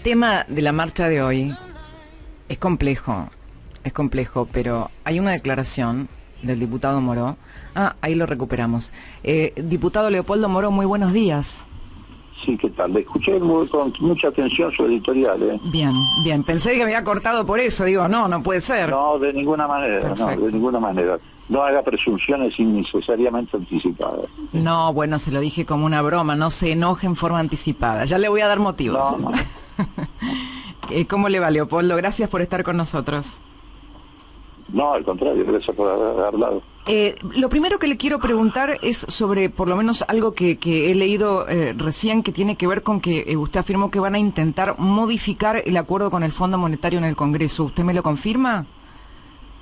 tema de la marcha de hoy es complejo, pero hay una declaración del diputado Moró. Ahí lo recuperamos. Diputado Leopoldo Moró, muy buenos días. Sí, ¿qué tal? Le escuché con mucha atención su editorial, ¿eh? Bien. Pensé que me había cortado por eso. Digo, no puede ser. No, de ninguna manera, Perfecto. no, de ninguna manera. No haga presunciones innecesariamente anticipadas. No, bueno, se lo dije como una broma. No se enoje en forma anticipada. Ya le voy a dar motivos. No. ¿Cómo le va, Leopoldo? Gracias por estar con nosotros. No, al contrario, gracias por haber hablado. Lo primero que le quiero preguntar es sobre, por lo menos, algo que he leído recién, que tiene que ver con que usted afirmó que van a intentar modificar el acuerdo con el Fondo Monetario en el Congreso. ¿Usted me lo confirma?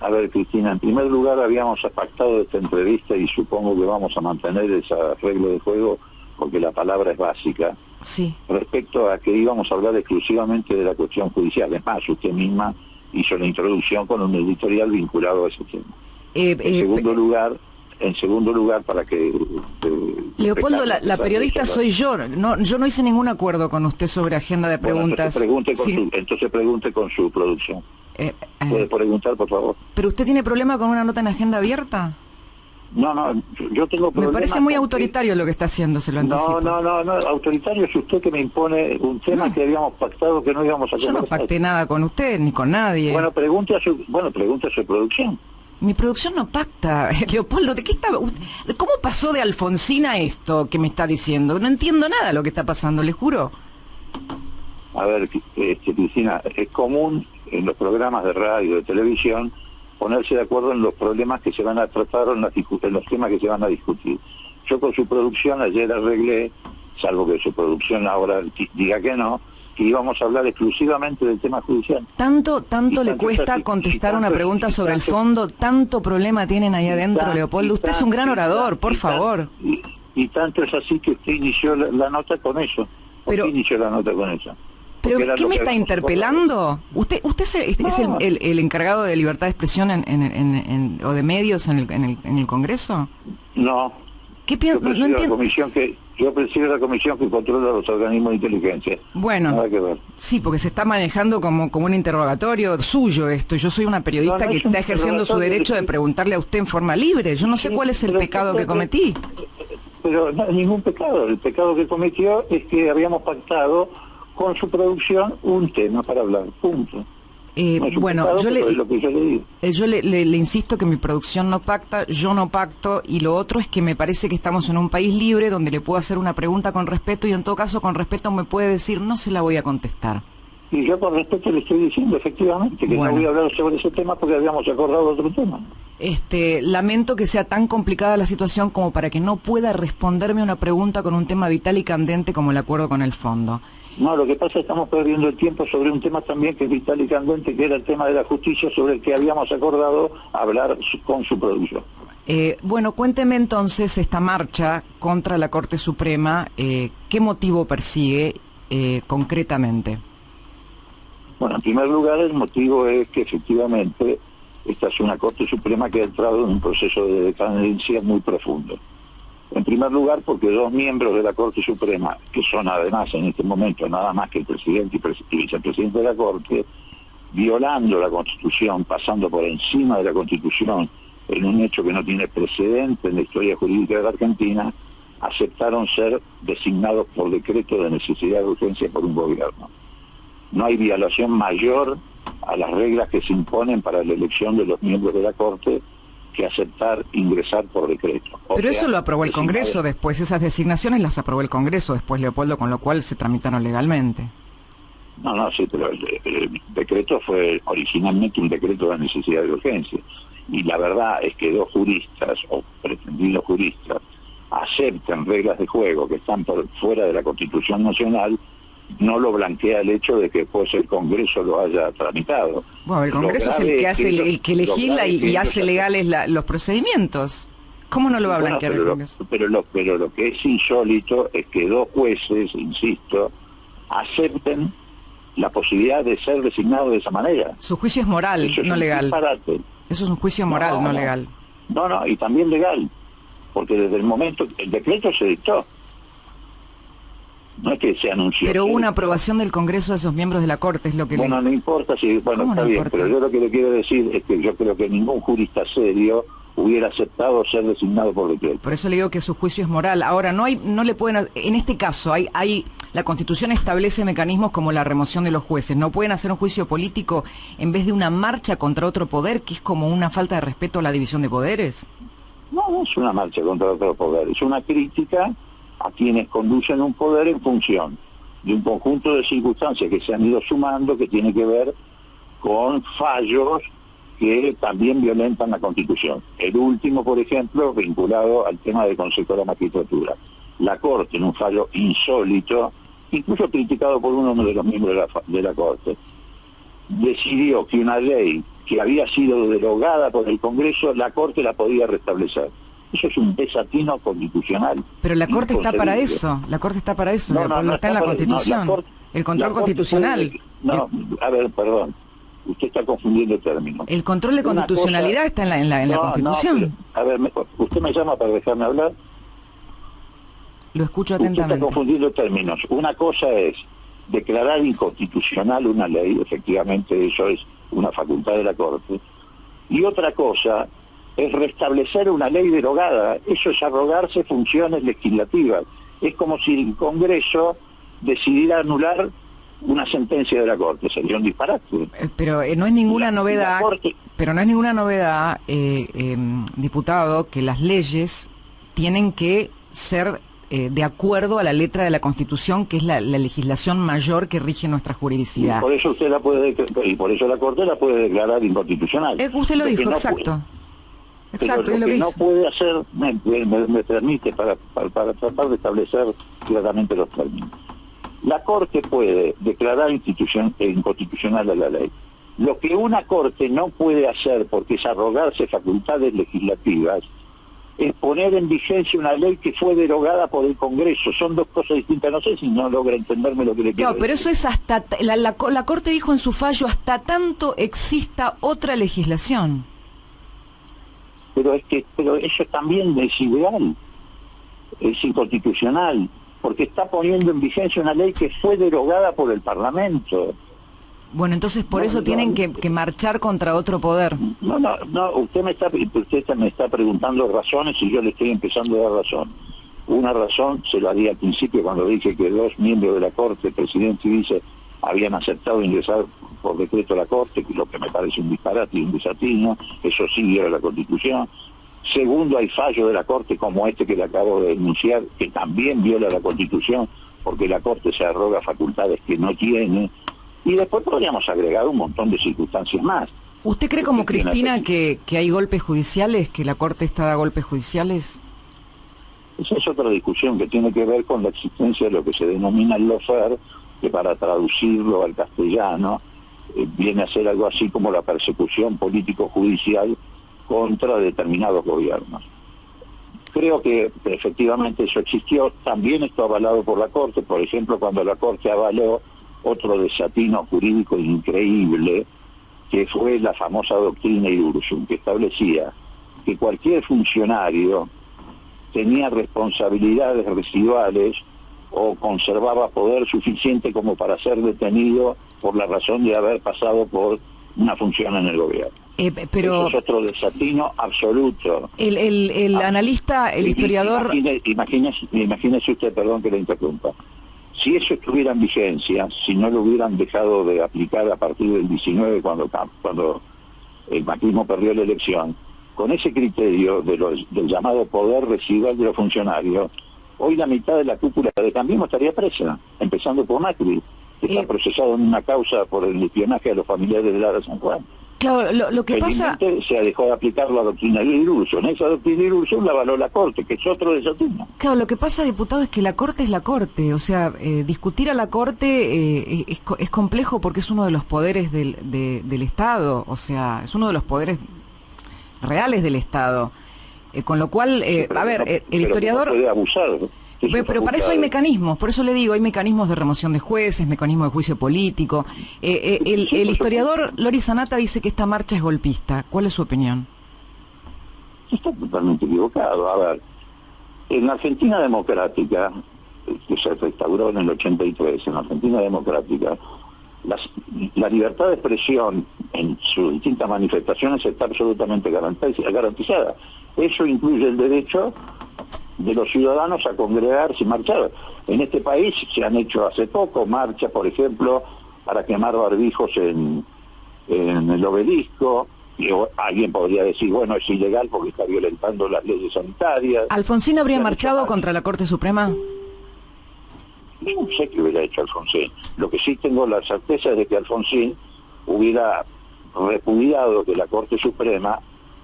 A ver, Cristina, en primer lugar habíamos pactado esta entrevista y supongo que vamos a mantener ese arreglo de juego porque la palabra es básica. Sí. Respecto a que íbamos a hablar exclusivamente de la cuestión judicial. Es más, usted misma hizo la introducción con un editorial vinculado a ese tema. En segundo lugar, para que... Leopoldo, la periodista soy yo. Yo no hice ningún acuerdo con usted sobre agenda de preguntas. Entonces pregunte con su producción. ¿Puede preguntar, por favor? ¿Pero usted tiene problema con una nota en agenda abierta? No, yo tengo problemas. Me parece muy autoritario lo que está haciendo, se lo anticipo. No, autoritario es usted que me impone un tema que habíamos pactado que no íbamos a conversar. Yo no pacté nada con usted, ni con nadie. Bueno, pregunte a su producción. Mi producción no pacta. Leopoldo, ¿de qué estaba? ¿Cómo pasó de Alfonsín a esto que me está diciendo? No entiendo nada de lo que está pasando, le juro. A ver, Cristina, es común en los programas de radio, de televisión, ponerse de acuerdo en los problemas que se van a tratar o en los temas que se van a discutir. Yo con su producción ayer arreglé, salvo que su producción ahora diga que no, que íbamos a hablar exclusivamente del tema judicial. ¿Tanto le cuesta contestar una pregunta sobre el fondo? ¿Tanto problema tienen ahí adentro, Leopoldo? Usted es un gran orador, por favor. Y tanto es así que usted inició la nota con eso. ¿Por qué inició la nota con eso? ¿Pero qué me está interpelando? ¿Usted es el encargado de libertad de expresión o de medios en el Congreso? No. ¿Qué piensa? No entiendo. Yo presido la comisión que controla los organismos de inteligencia. Bueno, nada que ver. Sí, porque se está manejando como un interrogatorio suyo esto. Yo soy una periodista que está ejerciendo su derecho de preguntarle a usted en forma libre. Yo no sé cuál es el pecado que cometí. Pero no hay ningún pecado. El pecado que cometió es que habíamos pactado con su producción un tema para hablar, punto. Bueno, yo le le insisto que mi producción no pacta, yo no pacto, y lo otro es que me parece que estamos en un país libre donde le puedo hacer una pregunta con respeto y en todo caso con respeto me puede decir no se la voy a contestar. Y yo con respeto le estoy diciendo efectivamente que no voy a hablar sobre ese tema porque habíamos acordado otro tema. Lamento que sea tan complicada la situación como para que no pueda responderme una pregunta con un tema vital y candente como el acuerdo con el fondo. No, lo que pasa es que estamos perdiendo el tiempo sobre un tema también que es vital y candente, que era el tema de la justicia, sobre el que habíamos acordado hablar con su producción. Bueno, cuénteme entonces esta marcha contra la Corte Suprema, ¿qué motivo persigue concretamente? Bueno, en primer lugar, el motivo es que efectivamente esta es una Corte Suprema que ha entrado en un proceso de decadencia muy profundo. En primer lugar, porque dos miembros de la Corte Suprema, que son además en este momento nada más que el presidente y vicepresidente de la Corte, violando la Constitución, pasando por encima de la Constitución, en un hecho que no tiene precedente en la historia jurídica de la Argentina, aceptaron ser designados por decreto de necesidad de urgencia por un gobierno. No hay violación mayor a las reglas que se imponen para la elección de los miembros de la Corte que aceptar ingresar por decreto. Pero eso lo aprobó el Congreso después, esas designaciones las aprobó el Congreso después, Leopoldo, con lo cual se tramitaron legalmente. Sí, pero el decreto fue originalmente un decreto de necesidad de urgencia. Y la verdad es que dos juristas, o pretendidos juristas, aceptan reglas de juego que están por fuera de la Constitución Nacional, no lo blanquea el hecho de que después el Congreso lo haya tramitado. Bueno, el Congreso es el que hace, el que legisla y hace legales los procedimientos. ¿Cómo no lo va a blanquear el Congreso? Pero lo que es insólito es que dos jueces, insisto, acepten la posibilidad de ser designados de esa manera. Su juicio es moral, no legal. Disparate. Eso es un juicio moral, no legal. No, y también legal, porque desde el momento el decreto se dictó. No es que se anunció. Pero hubo una aprobación del Congreso de esos miembros de la Corte, es lo que Bueno, no importa si... Bueno, está bien, pero yo lo que le quiero decir es que yo creo que ningún jurista serio hubiera aceptado ser designado por decreto. Por eso le digo que su juicio es moral. Ahora, no le pueden... En este caso, la Constitución establece mecanismos como la remoción de los jueces. No pueden hacer un juicio político en vez de una marcha contra otro poder, que es como una falta de respeto a la división de poderes. No es una marcha contra otro poder, es una crítica a quienes conducen un poder en función de un conjunto de circunstancias que se han ido sumando, que tiene que ver con fallos que también violentan la Constitución. El último, por ejemplo, vinculado al tema del Consejo de la Magistratura. La Corte, en un fallo insólito, incluso criticado por uno de los miembros de la Corte, decidió que una ley que había sido derogada por el Congreso, la Corte la podía restablecer. Eso es un desatino constitucional. Pero la Corte está para eso, la Corte está para eso, no está en la Constitución. El control constitucional. A ver, perdón, usted está confundiendo términos. El control de constitucionalidad está en la Constitución. A ver, usted me llama para dejarme hablar. Lo escucho atentamente. Usted está confundiendo términos. Una cosa es declarar inconstitucional una ley, efectivamente eso es una facultad de la Corte, y otra cosa es restablecer una ley derogada. Eso es arrogarse funciones legislativas. Es como si el Congreso decidiera anular una sentencia de la Corte. Sería un disparate. Pero no es ninguna novedad, diputado, que las leyes tienen que ser de acuerdo a la letra de la Constitución, que es la legislación mayor que rige nuestra juridicidad. Y por eso usted y por eso la Corte la puede declarar inconstitucional. Usted lo dijo, exacto. Exacto, pero lo que no puede hacer, me permite, para tratar de establecer claramente los términos. La Corte puede declarar inconstitucional a la ley. Lo que una Corte no puede hacer, porque es arrogarse facultades legislativas, es poner en vigencia una ley que fue derogada por el Congreso. Son dos cosas distintas. No sé si no logra entenderme lo que le quiero decir. Pero eso es hasta... La Corte dijo en su fallo, hasta tanto exista otra legislación. Pero eso también es ilegal, es inconstitucional, porque está poniendo en vigencia una ley que fue derogada por el Parlamento. Bueno, entonces por eso tienen que marchar contra otro poder. No, usted me está preguntando razones y yo le estoy empezando a dar razón. Una razón se lo haría al principio cuando dije que 2 miembros de la Corte, el presidente y vice, habían aceptado ingresar por decreto a la Corte, que lo que me parece un disparate y un desatino. Eso sí viola la Constitución. Segundo, hay fallos de la Corte como este que le acabo de denunciar, que también viola la Constitución, porque la Corte se arroga facultades que no tiene. Y después podríamos agregar un montón de circunstancias más. ¿Usted cree como Cristina que hay golpes judiciales, que la Corte está a golpes judiciales? Esa es otra discusión que tiene que ver con la existencia de lo que se denomina el lawfare, que para traducirlo al castellano viene a ser algo así como la persecución político-judicial contra determinados gobiernos. Creo que efectivamente eso existió, también esto avalado por la Corte. Por ejemplo, cuando la Corte avaló otro desatino jurídico increíble, que fue la famosa doctrina Irursum, que establecía que cualquier funcionario tenía responsabilidades residuales o conservaba poder suficiente como para ser detenido por la razón de haber pasado por una función en el gobierno. Pero eso es otro desatino absoluto. El analista, el historiador... Imagínese usted, perdón que le interrumpa, si eso estuviera en vigencia, si no lo hubieran dejado de aplicar a partir del 19, cuando el macrismo perdió la elección, con ese criterio del llamado poder residual de los funcionarios, hoy la mitad de la cúpula de Cambiemos estaría presa, empezando por Macri, que está procesado en una causa por el espionaje a los familiares de Lara San Juan. Claro, lo que pasa... Se dejó de aplicar la doctrina de Irursum. Esa doctrina de Irursum la avaló la Corte, que es otro desatino. Claro, lo que pasa, diputado, es que la Corte es la Corte. O sea, discutir a la Corte es complejo porque es uno de los poderes del Estado. O sea, es uno de los poderes reales del Estado. Con lo cual, el historiador... No puede abusar. Pero para eso hay mecanismos, por eso le digo, hay mecanismos de remoción de jueces, mecanismos de juicio político. El historiador Lori Sanata dice que esta marcha es golpista. ¿Cuál es su opinión? Está totalmente equivocado. A ver, en la Argentina democrática, que se restauró en el 83 en la Argentina democrática, la libertad de expresión en sus distintas manifestaciones está absolutamente garantizada. Eso incluye el derecho de los ciudadanos a congregarse y marchar. En este país se han hecho hace poco marchas, por ejemplo, para quemar barbijos en el Obelisco. Y alguien podría decir, bueno, es ilegal porque está violentando las leyes sanitarias. ¿Alfonsín habría marchado contra la Corte Suprema? No sé qué hubiera hecho Alfonsín. Lo que sí tengo la certeza es de que Alfonsín hubiera repudiado que la Corte Suprema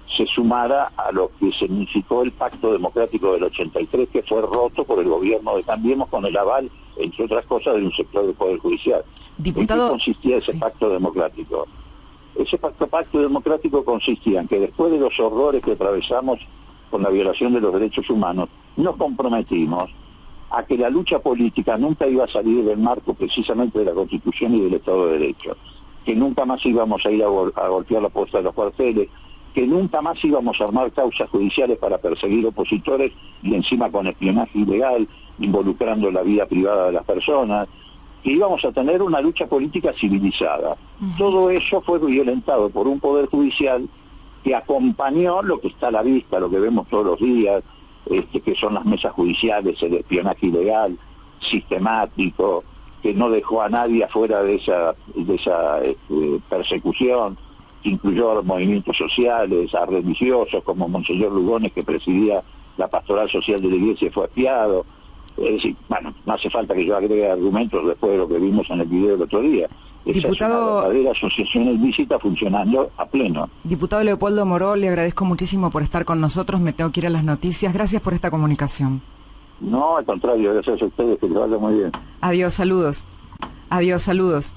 se sumara a lo que significó el Pacto Democrático del 83, que fue roto por el gobierno de Cambiemos con el aval, entre otras cosas, de un sector del Poder Judicial. Diputado, ¿en qué consistía ese pacto democrático? Ese pacto democrático consistía en que después de los horrores que atravesamos con la violación de los derechos humanos, nos comprometimos a que la lucha política nunca iba a salir del marco precisamente de la Constitución y del Estado de Derecho, que nunca más íbamos a ir a golpear la puerta de los cuarteles, que nunca más íbamos a armar causas judiciales para perseguir opositores y encima con espionaje ilegal, involucrando la vida privada de las personas, que íbamos a tener una lucha política civilizada. Todo eso fue violentado por un Poder Judicial que acompañó lo que está a la vista, lo que vemos todos los días, que son las mesas judiciales, el espionaje ilegal, sistemático, que no dejó a nadie afuera de esa persecución, que incluyó a los movimientos sociales, a religiosos como Monseñor Lugones, que presidía la pastoral social de la iglesia y fue espiado. Es decir, bueno, no hace falta que yo agregue argumentos después de lo que vimos en el video del otro día. Esa es una verdadera asociación ilícita funcionando a pleno. Diputado Leopoldo Moró, le agradezco muchísimo por estar con nosotros, me tengo que ir a las noticias. Gracias por esta comunicación. No, al contrario, gracias a ustedes, que les vaya muy bien. Adiós, saludos. Adiós, saludos.